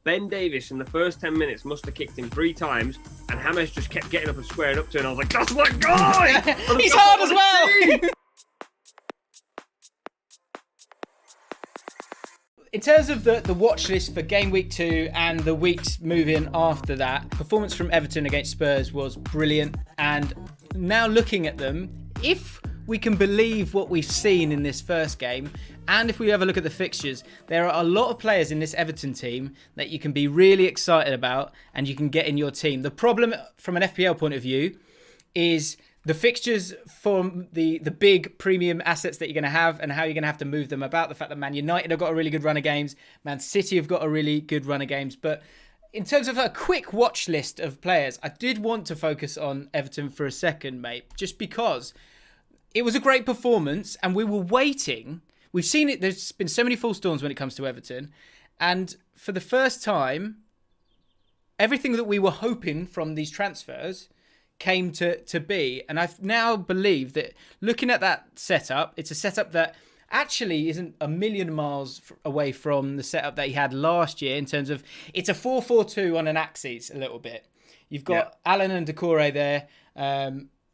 Ben Davies in the first 10 minutes must have kicked him 3 times, and James just kept getting up and squaring up to him. And I was like, that's my guy! He's hard as well! In terms of the watch list for game week 2 and the weeks moving after that, performance from Everton against Spurs was brilliant. And now looking at them, if we can believe what we've seen in this first game, and if we have a look at the fixtures, there are a lot of players in this Everton team that you can be really excited about and you can get in your team. The problem from an FPL point of view is the fixtures from the big premium assets that you're going to have and how you're going to have to move them about. The fact that Man United have got a really good run of games, Man City have got a really good run of games. But in terms of a quick watch list of players, I did want to focus on Everton for a second, mate, just because it was a great performance and we were waiting. We've seen it. There's been so many false dawns when it comes to Everton. And for the first time, everything that we were hoping from these transfers came to be. And I now believe that looking at that setup, it's a setup that actually isn't a million miles away from the setup that he had last year in terms of it's a 4-4-2 on an axis a little bit. You've got Allan and Doucoure there.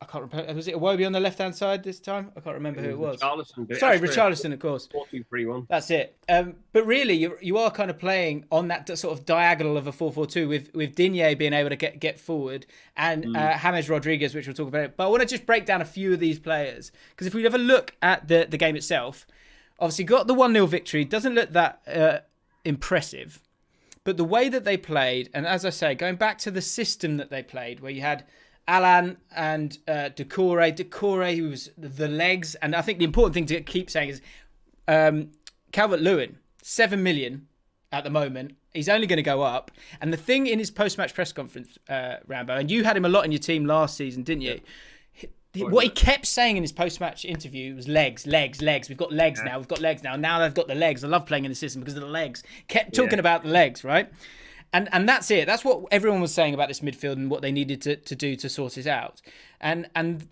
I can't remember. Was it Iwobi on the left-hand side this time? I can't remember who it was. Sorry, Richarlison, of course. 4-2-3-1. That's it. But really, you are kind of playing on that sort of diagonal of a 4-4-2 with Digne being able to get forward and James Rodriguez, which we'll talk about. But I want to just break down a few of these players. Because if we have a look at the game itself, obviously got the 1-0 victory. Doesn't look that impressive. But the way that they played, and as I say, going back to the system that they played, where you had Allan and Doucoure. Doucoure, who was the legs. And I think the important thing to keep saying is Calvert-Lewin, 7 million at the moment. He's only going to go up. And the thing in his post-match press conference, Rambo, and you had him a lot in your team last season, didn't you? Yeah. What he kept saying in his post-match interview was legs. We've got legs now. We've got legs now. Now they've got the legs. I love playing in the system because of the legs. Kept talking about the legs, right? And that's it. That's what everyone was saying about this midfield and what they needed to do to sort it out. And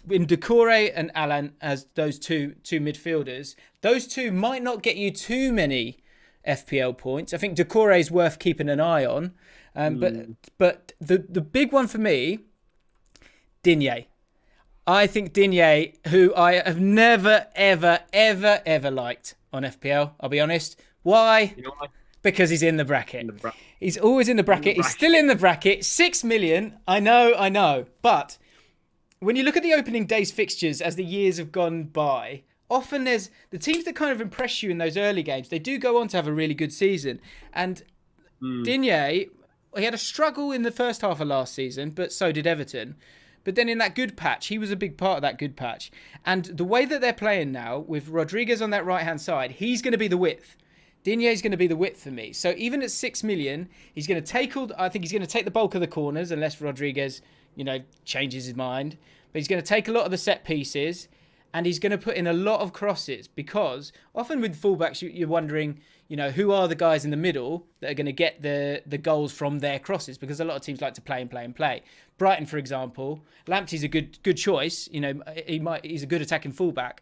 in Doucoure and Allan as those two midfielders, those two might not get you too many FPL points. I think Doucoure is worth keeping an eye on. But the big one for me, Digne. I think Digne, who I have never, ever, ever, ever liked on FPL, I'll be honest. Why? You know why? Because he's in the bracket. He's always in the bracket. He's still in the bracket. 6 million. I know. But when you look at the opening day's fixtures as the years have gone by, often there's the teams that kind of impress you in those early games. They do go on to have a really good season. And Digne, he had a struggle in the first half of last season, but so did Everton. But then in that good patch, he was a big part of that good patch. And the way that they're playing now, with Rodriguez on that right-hand side, he's going to be the width. Digne is going to be the width for me. So even at 6 million, he's going to take I think he's going to take the bulk of the corners, unless Rodriguez, changes his mind. But he's going to take a lot of the set pieces, and he's going to put in a lot of crosses, because often with fullbacks, you're wondering, who are the guys in the middle that are going to get the goals from their crosses, because a lot of teams like to play. Brighton, for example, Lamptey's a good choice. He's a good attacking fullback.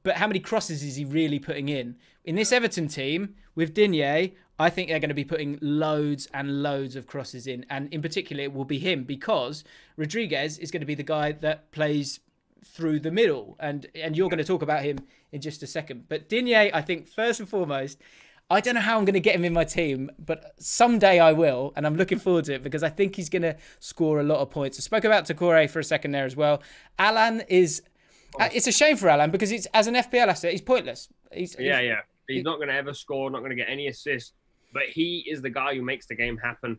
But how many crosses is he really putting in? In this Everton team, with Digne, I think they're going to be putting loads and loads of crosses in. And in particular, it will be him, because Rodriguez is going to be the guy that plays through the middle. And you're going to talk about him in just a second. But Digne, I think, first and foremost, I don't know how I'm going to get him in my team, but someday I will. And I'm looking forward to it, because I think he's going to score a lot of points. I spoke about Doucoure for a second there as well. Allan is... It's a shame for Allan, because it's, as an FPL asset, he's pointless. He's not going to ever score, not going to get any assists, but he is the guy who makes the game happen.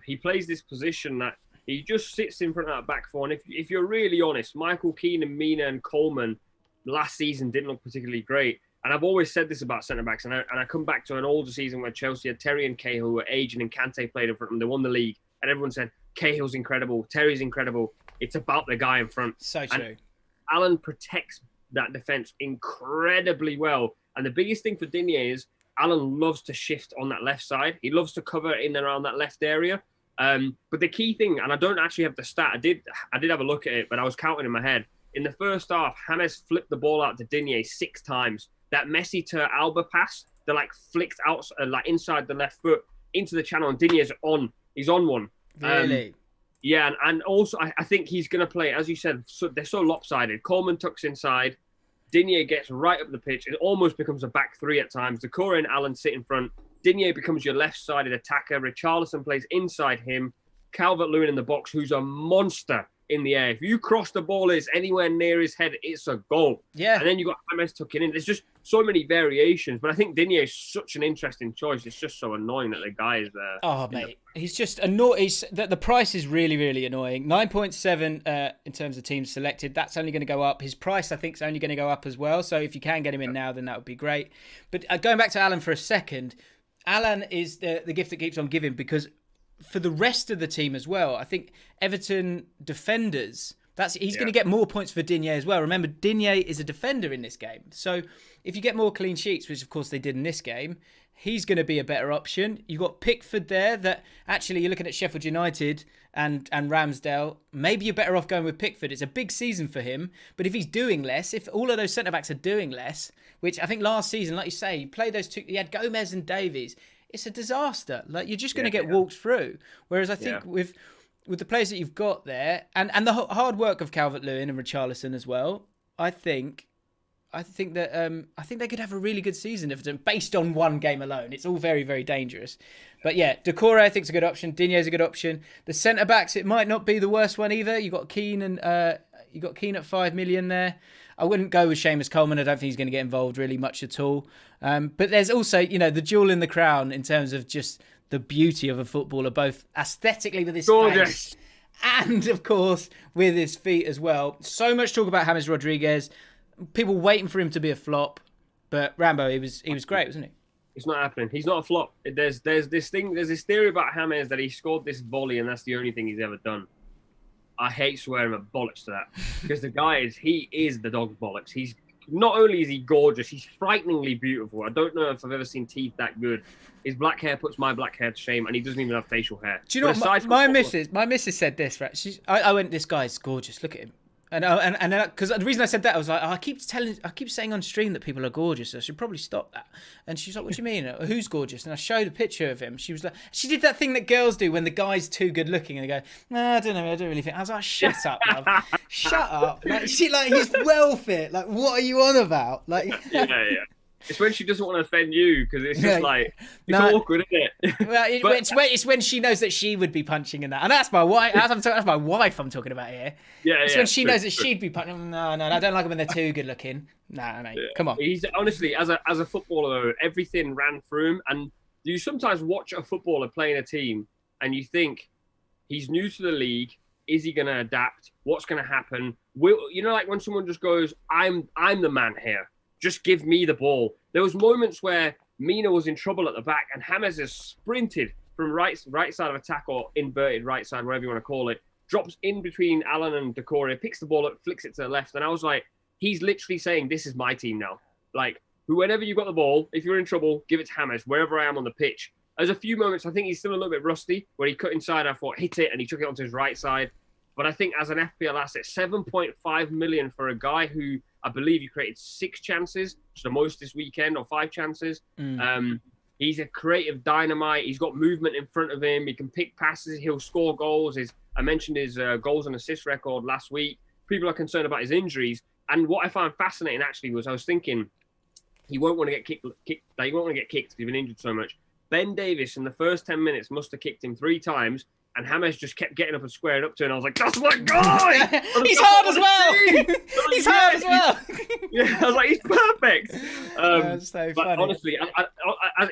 He plays this position that he just sits in front of that back four. And if you're really honest, Michael Keane and Mina and Coleman last season didn't look particularly great. And I've always said this about centre-backs, and I come back to an older season where Chelsea had Terry and Cahill, who were aging, and Kante played in front of them. They won the league, and everyone said, Cahill's incredible, Terry's incredible. It's about the guy in front. So true. And Allan protects that defence incredibly well. And the biggest thing for Digne is Allan loves to shift on that left side. He loves to cover in and around that left area. But the key thing, and I don't actually have the stat, I did have a look at it, but I was counting in my head. In the first half, James flipped the ball out to Digne 6 times. That Messi to Alba pass, they flicked out inside the left foot. into the channel, and Digne's on. He's on one. Really? Yeah, and also I think he's going to play, as you said, they're so lopsided. Coleman tucks inside. Digne gets right up the pitch. It almost becomes a back three at times. Doucoure and Allan sit in front. Digne becomes your left-sided attacker. Richarlison plays inside him. Calvert-Lewin in the box, who's a monster in the air. If you cross the ball, it's anywhere near his head, it's a goal. Yeah. And then you've got James tucking in. There's just so many variations. But I think Digne is such an interesting choice. It's just so annoying that the guy is there. Oh, mate. He's just annoying. The price is really, really annoying. 9.7 in terms of teams selected. That's only going to go up. His price, I think, is only going to go up as well. So if you can get him in now, then that would be great. But going back to Allan for a second, Allan is the gift that keeps on giving, because for the rest of the team as well, I think Everton defenders, he's going to get more points for Digne as well. Remember, Digne is a defender in this game. So if you get more clean sheets, which of course they did in this game, he's going to be a better option. You've got Pickford there, that actually you're looking at Sheffield United and Ramsdale. Maybe you're better off going with Pickford. It's a big season for him. But if he's doing less, if all of those centre-backs are doing less, which I think last season, like you say, you played those two, you had Gomez and Davies. It's a disaster. Like, you're just going to get walked through. Whereas I think with the players that you've got there, and the hard work of Calvert-Lewin and Richarlison as well, I think they could have a really good season if it's based on one game alone. It's all very, very dangerous. But yeah, Doucoure I think is a good option. Digne is a good option. The centre backs, it might not be the worst one either. You got Keane at 5 million there. I wouldn't go with Seamus Coleman. I don't think he's going to get involved really much at all. But there's also, the jewel in the crown in terms of just the beauty of a footballer, both aesthetically with his face and, of course, with his feet as well. So much talk about James Rodriguez. People waiting for him to be a flop. But Rambo, he was great, wasn't he? It's not happening. He's not a flop. There's this theory about James that he scored this volley and that's the only thing he's ever done. I hate swearing, but bollocks to that, because the guy he is the dog's bollocks. He's not only is he gorgeous, he's frighteningly beautiful. I don't know if I've ever seen teeth that good. His black hair puts my black hair to shame, and he doesn't even have facial hair. Do you know what my missus said this, right? I went, this guy's gorgeous. Look at him. And because the reason I said that, I was like, I keep saying on stream that people are gorgeous. I should probably stop that. And she's like, what do you mean? Who's gorgeous? And I showed a picture of him. She was like, she did that thing that girls do when the guy's too good looking and they go, no, I don't know, I don't really think. I was like, shut up, love. Shut up. Like, he's well fit. Like, what are you on about? Like, yeah. It's when she doesn't want to offend you, because it's just awkward, isn't it? Well, it's when she knows that she would be punching in that, and that's my wife. That's my wife I'm talking about here. It's when she knows that she'd be punching. No, I don't like them when they're too good looking. Nah, mate, come on. He's honestly, as a footballer, though, everything ran through him, and you sometimes watch a footballer playing a team, and you think he's new to the league. Is he going to adapt? What's going to happen? Like when someone just goes, "I'm the man here. Just give me the ball." There was moments where Mina was in trouble at the back, and James has sprinted from right side of attack, or inverted right side, whatever you want to call it, drops in between Allan and Doucoure, picks the ball up, flicks it to the left, and I was like, he's literally saying, this is my team now. Like, whenever you've got the ball, if you're in trouble, give it to James, wherever I am on the pitch. There's a few moments, I think he's still a little bit rusty, where he cut inside, I thought, hit it, and he took it onto his right side. But I think as an FPL asset, 7.5 million for a guy who I believe he created 6 chances, which is the most this weekend, or 5 chances. He's a creative dynamite. He's got movement in front of him. He can pick passes. He'll score goals. I mentioned his goals and assist record last week. People are concerned about his injuries. And what I found fascinating, actually, was I was thinking he won't want to get kicked. He won't want to get kicked because he's been injured so much. Ben Davies, in the first 10 minutes, must have kicked him 3 times. And James just kept getting up and squaring up to it. And I was like, that's my guy! He's hard as well! He's hard as well! Yeah, I was like, he's perfect! That's so but funny. honestly,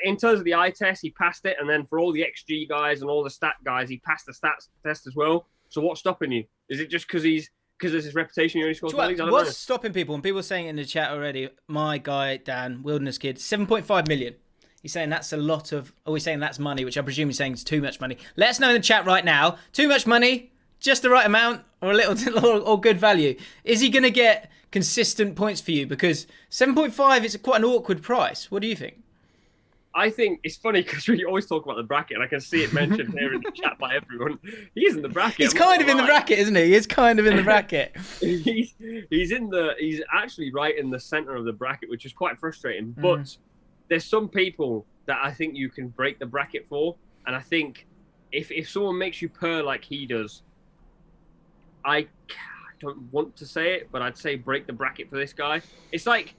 in terms of the eye test, he passed it. And then for all the XG guys and all the stat guys, he passed the stats test as well. So what's stopping you? Is it just because there's his reputation, he only scores goals? What's stopping people? And people are saying in the chat already, my guy, Dan, Wilderness Kid, 7.5 million. He's saying that's a lot of... Oh, he's saying that's money, which I presume he's saying is too much money. Let us know in the chat right now. Too much money, just the right amount, or a little or good value. Is he going to get consistent points for you? Because 7.5 is quite an awkward price. What do you think? I think it's funny because we always talk about the bracket, and I can see it mentioned here in the chat by everyone. He's in the bracket. He's kind of in the bracket, isn't he? He's kind of in the bracket. He's actually right in the centre of the bracket, which is quite frustrating. But there's some people that I think you can break the bracket for. And I think if someone makes you purr like he does, I don't want to say it, but I'd say break the bracket for this guy. It's like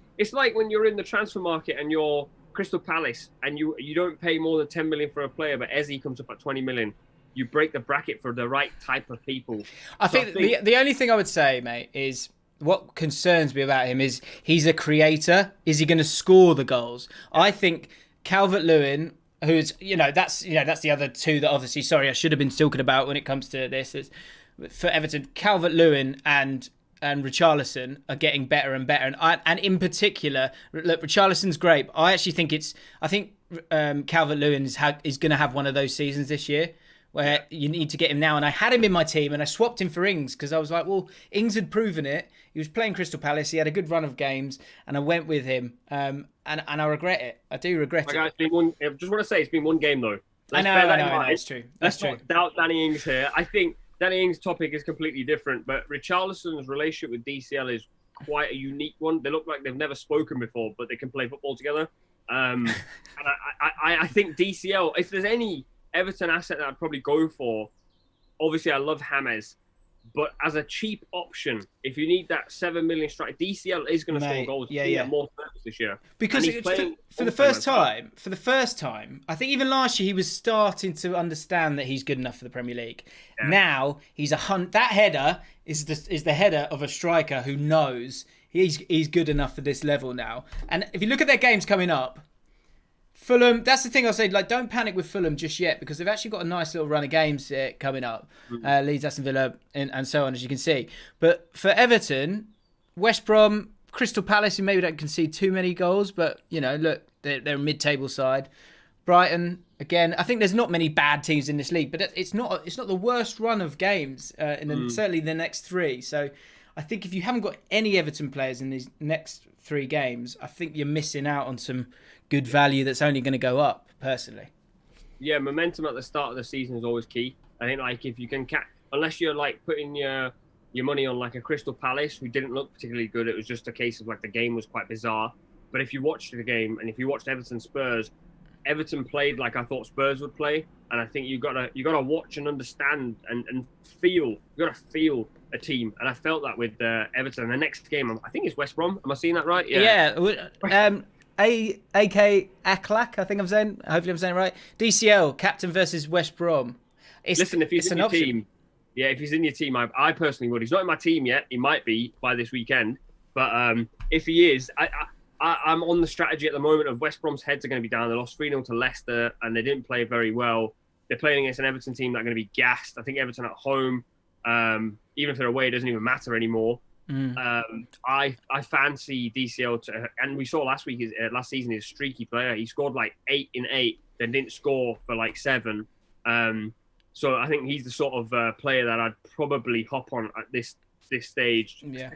when you're in the transfer market and you're Crystal Palace and you don't pay more than 10 million for a player, but Eze comes up at 20 million. You break the bracket for the right type of people. I think the only thing I would say, mate, is what concerns me about him is he's a creator. Is he going to score the goals? I think Calvert-Lewin, who's that's the other two that obviously, sorry, I should have been talking about when it comes to this. Is for Everton, Calvert-Lewin and Richarlison are getting better and better, and in particular, look, Richarlison's great. I actually think Calvert-Lewin is going to have one of those seasons this year where you need to get him now. And I had him in my team and I swapped him for Ings because I was like, well, Ings had proven it. He was playing Crystal Palace. He had a good run of games and I went with him. And I regret it. I do regret it. I just want to say it's been one game though. I know, it's true. Let's not doubt Danny Ings here. I think Danny Ings' topic is completely different, but Richarlison's relationship with DCL is quite a unique one. They look like they've never spoken before, but they can play football together. And I think DCL, if there's any Everton asset that I'd probably go for, obviously I love James, but as a cheap option, if you need that 7 million strike, DCL is going to score goals. More service this year because for the first time, I think even last year he was starting to understand that he's good enough for the Premier League. Yeah. Now he's that header is the header of a striker who knows he's good enough for this level now. And if you look at their games coming up, Fulham, that's the thing I'll say, like, don't panic with Fulham just yet because they've actually got a nice little run of games coming up. Leeds, Aston Villa, and so on, as you can see. But for Everton, West Brom, Crystal Palace, who maybe don't concede too many goals, but, look, they're a mid-table side. Brighton, again, I think there's not many bad teams in this league, but it's not the worst run of games certainly the next three. So I think if you haven't got any Everton players in these next three games, I think you're missing out on some good value that's only going to go up, personally. Yeah, momentum at the start of the season is always key. I think, like, if you can unless you're like putting your money on like a Crystal Palace who didn't look particularly good, it was just a case of like the game was quite bizarre. But if you watched the game and if you watched Everton played like I thought Spurs would play, and I think you gotta watch and understand and feel. You gotta feel a team, and I felt that with Everton. The next game, I think it's West Brom. Am I seeing that right? Yeah. AK Aklak, I think I'm saying. Hopefully I'm saying it right. DCL, captain versus West Brom. Listen, if he's in your team, if he's in your team, I personally would. He's not in my team yet. He might be by this weekend. But if he is, I'm on the strategy at the moment of West Brom's heads are going to be down. They lost 3-0 to Leicester and they didn't play very well. They're playing against an Everton team that are going to be gassed. I think Everton at home, even if they're away, it doesn't even matter anymore. I fancy DCL and we saw last season he's a streaky player. He scored like 8 in 8, then didn't score for like 7. So I think he's the sort of player that I'd probably hop on at this stage. Yeah.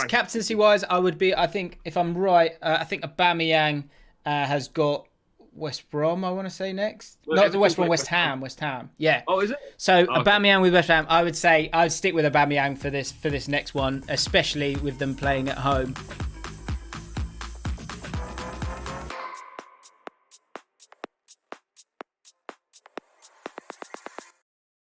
Captaincy wise, I think if I'm right, I think Aubameyang has got West Brom, I want to say next. Not West Brom, West Ham. Yeah. Oh, is it? So Aubameyang with West Ham, I would say I would stick with Aubameyang for this next one, especially with them playing at home.